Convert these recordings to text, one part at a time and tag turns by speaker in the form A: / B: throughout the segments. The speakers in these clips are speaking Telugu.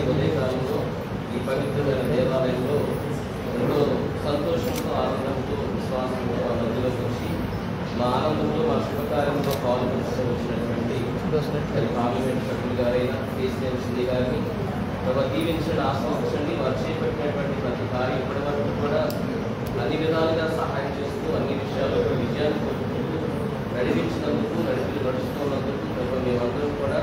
A: ఈ ఉదయకాలంలో ఈ పవిత్రమైన దేవాలయంలో ఎంతో సంతోషంతో ఆనందంతో విశ్వాసంతో ఆ మధ్యలోకి వచ్చి మా ఆనందంలో మా శుభకార్యంలో పాల్గొనడం వచ్చినటువంటి పార్లమెంట్ సభ్యులు గారైన కేసీఆర్ గారిని ప్రభావ దీవించండి, ఆస్వాదించండి. వారు చేపట్టినటువంటి ప్రతి కార్యం ఇప్పటి వరకు కూడా అన్ని విధాలుగా సహాయం చేస్తూ అన్ని విషయాల్లో విజయాన్ని పొందుకుంటూ నడిపించినందుకు నడుస్తున్నందుకు ప్రభావ మేమందరం కూడా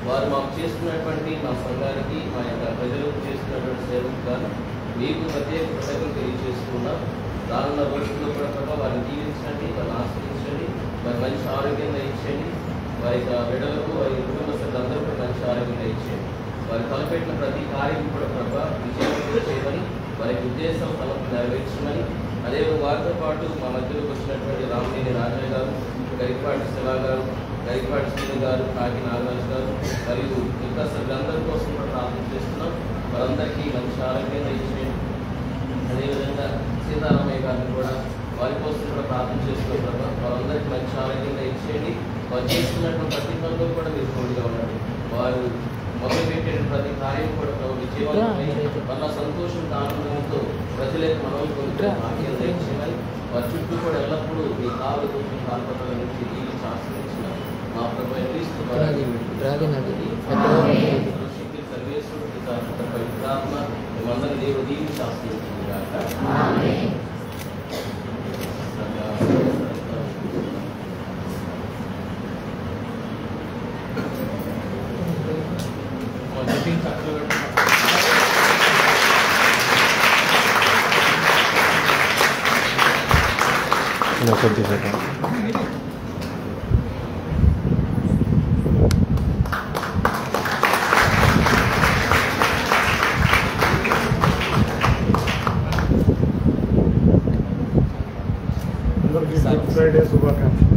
A: వారు మాకు చేస్తున్నటువంటి మా సంఘానికి మా యొక్క ప్రజలకు చేస్తున్నటువంటి సేవకు గాను మీకు ప్రత్యేక కృతజ్ఞతలు తెలియజేస్తున్నాం. రానున్న రోజుల్లో కూడా ప్రభావ వారిని దీవించండి, వారిని ఆశ్రయించండి, వారి మంచి ఆరోగ్యం ఇచ్చేయండి. వారి యొక్క బిడ్డలకు వారి కుటుంబ సభ్యులందరూ కూడా మంచి ఆరోగ్యం ఇచ్చేయండి. వారు తలపెట్టిన ప్రతి కార్యం కూడా ప్రభావ విజయవంతం చేయమని, వారి ఉద్దేశం తలకు నెరవేర్చమని, అదే వారితో పాటు మా మధ్యలోకి వచ్చినటువంటి రామనేని రాజయ్య గారు, గరికపాటి శివ గారు, గరికపాటి శ్రీను గారు, కాకి నాగరాజు గారు మరియు ఇంకా సభ్యులందరి కోసం కూడా ప్రార్థన చేస్తున్నాం. వారందరికీ మంచి ఆరోగ్యంగా ఇచ్చేయండి. అదేవిధంగా సీతారామయ్య గారిని కూడా వారి కోసం కూడా ప్రార్థన చేస్తున్నాం ప్రభావ. వారందరికీ మంచి ఆరోగ్యంగా ఇచ్చేయండి. వారు చేస్తున్నటువంటి ప్రతి పనులు కూడా మీరు తోడుగా ఉండండి. వారు మొదలుపెట్టిన ప్రతి కార్యం కూడా విజయవంతమై వాళ్ళ సంతోషంతో ఆనందంతో ప్రజలకు మనం కొంచెం ఆరోగ్యంగా ఇచ్చేయాలి. వారి చుట్టూ కూడా ఎల్లప్పుడూ మీ కాలు కొంచెం కాల్పట్ల నుంచి దీవించి ఆశ్రయించిన మా ప్రభువైన క్రీస్తు సర్వేశ్వరుడు పవిత్రాత్మ మేమందరం దేవుడు దీవించి ఆశ్రయించింది కాక.
B: ఫ్రైడే శుభాకాంక్షలు.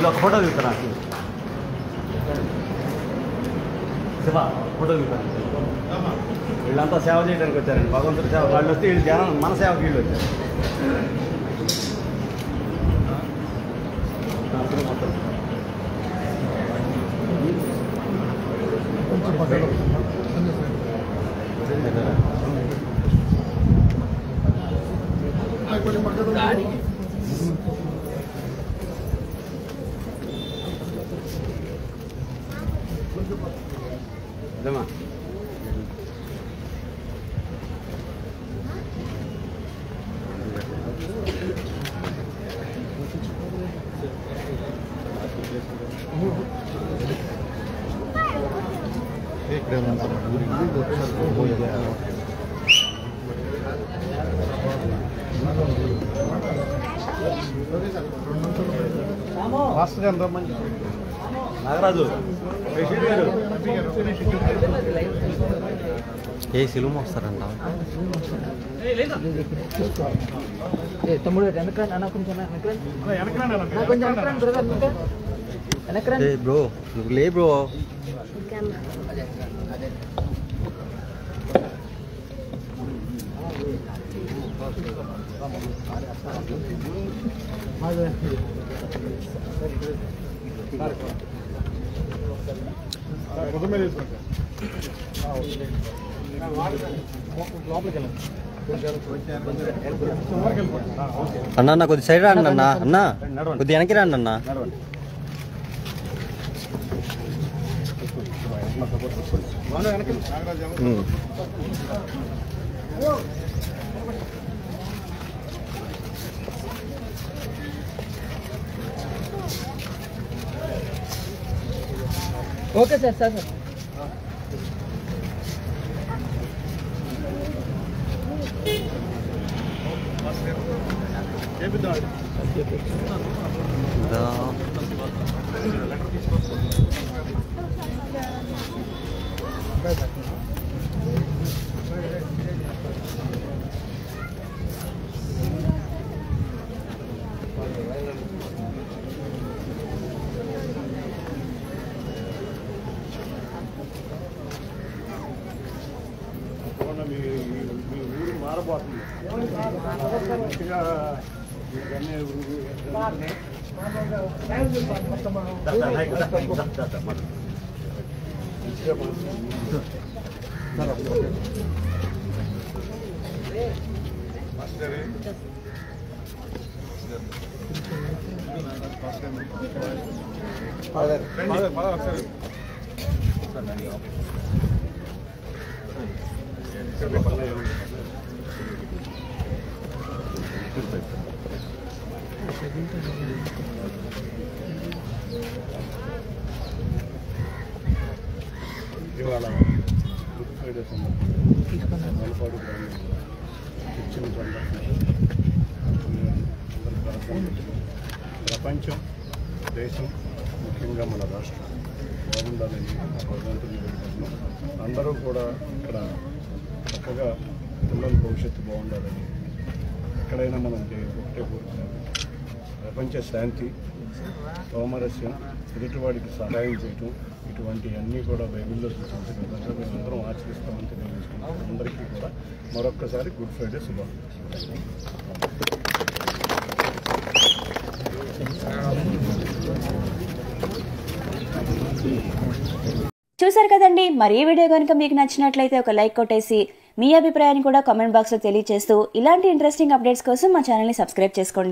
C: ఒక ఫోటో దిగుతారా శివా, ఫోటో దిగుతాను. వీళ్ళంతా సేవ చేయడానికి వచ్చారండి, భగవంతుడి సేవ. వాళ్ళు వస్తే వీళ్ళు జనం మన సేవకి వీళ్ళు వచ్చారు. అదేమా మాస్టర్ గారు రమ్మని. నాగరాజు గారు
D: ఏ సిలువ వస్తారంట
E: తమ్ముడు వెనకరండి అన్న, కొంచెం వెనకరండి
D: బ్రో, నువ్వు లే బ్రో. అన్న కొద్ది సైడ్ రండి అన్న. అన్న కొద్ది వెనక్కి రండి అన్న.
E: ఓకే సార్ సార్ సార్
B: మీ ఊరు మారబోతుంది మంచిగా ఇవాళ గుడ్ ఫ్రైడే మలపాడు ఇచ్చిన ప్రపంచం దేశం ముఖ్యంగా మన రాష్ట్రం బాగుండాలని భగవంతుని వేడుకుంటున్నాం. అందరూ కూడా ఇక్కడ చక్కగా పిల్లల భవిష్యత్తు బాగుండాలని ఎక్కడైనా మనం ఒకటే కోరుకున్నాం. ప్రపంచ శాంతి, సౌమరస్యం, ఎదుటివాడికి సహాయం చేయటం, ఇటువంటి అన్నీ కూడా బైబిల్లో సూచించిన విధంగా మేమందరం ఆచరిస్తామని తెలియజేసుకుంటాం. అందరికీ కూడా మరొక్కసారి గుడ్ ఫ్రైడే శుభాకాంక్షలు.
F: చూసారు కదండి. మరి ఈ వీడియో కనుక మీకు నచ్చినట్లయితే ఒక లైక్ కొట్టేసి మీ అభిప్రాయాన్ని కూడా కామెంట్ బాక్స్లో తెలియజేస్తూ ఇలాంటి ఇంట్రెస్టింగ్ అప్డేట్స్ కోసం మా ఛానల్ని సబ్స్క్రైబ్ చేసుకోండి.